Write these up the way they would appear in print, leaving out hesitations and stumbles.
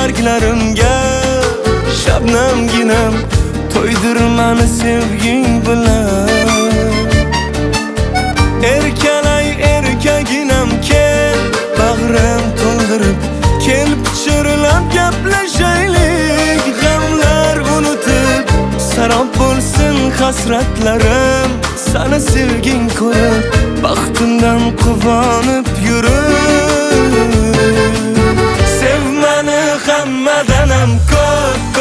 barglarimga shabnamginam to'ydir mani sevging bilan. Erkalay erkaginam kel, bag'rim to'ldirib kel, pichirlab gaplashaylik. G'amlar unutib sarob bo'lsin hasratlarim, seni sevging ko'rib baxtimdan quvonib yurib. Sev meni hammadanam ko'p,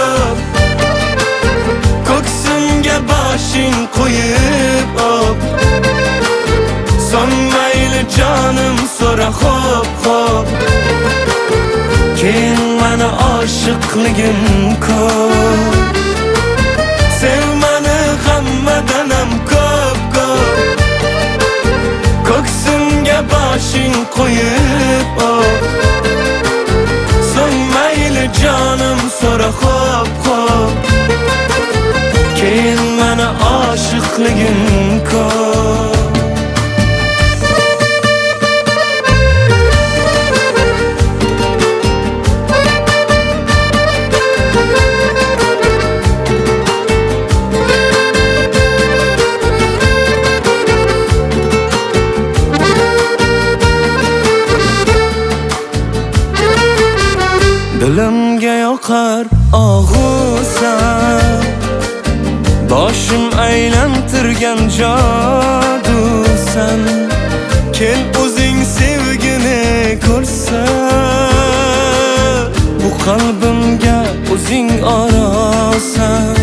ko'ksimga boshing qo'yib op. Son mayli jonim so'ra xo'p, keyin meni oshiqligim ko'p. Sev meni hammadanam ko'p, ko'ksimga boshing qo'yib op. Son mayli jonim so'ra xo'p, keyin meni oshiqligim ko'p. Dilimga yoqar og'usan, boshim aylantirgan jodusan. Kel o'zing sevgini ko'rsan, bu qalbimga o'zing orosan.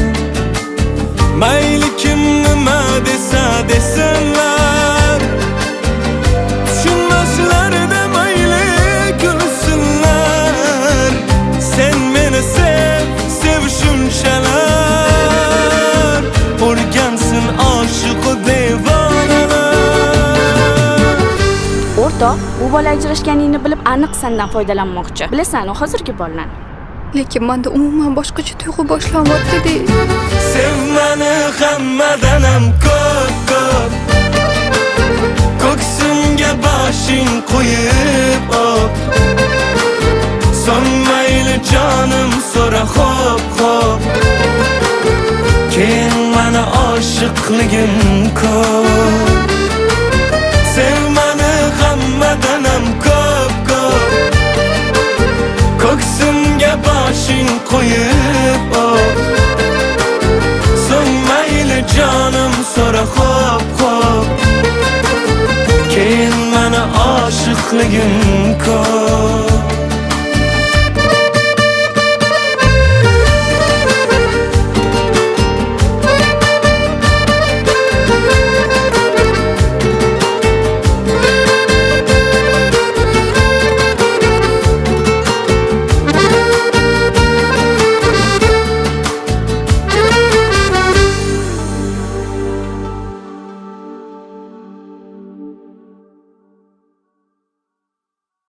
Mayli kim nima desa desinlar, tushunmaslarida mayli kulsinlar. Sen meni sev, sev shunchalar, o'rgansin oshiqu devonalar. O'rtoq, bu bola ajrashganingni bilib aniq sendan foydalanmoqchi. Bilasan, u hozirgi bolalar. Lekin menda umuman boshqacha tuyg'u boshlanyapti. Sev meni hammadanam ko'p, ko'ksimga boshing qo'yib op. Son mayli jonim so'ra xo'p, keyin meni oshiqligim ko'p. Sev meni hammadanam ko'p, ko'ksimga boshing qo'yib op. Son mayli jonim so'ra xo'p, keyin meni oshiqligim ko'p.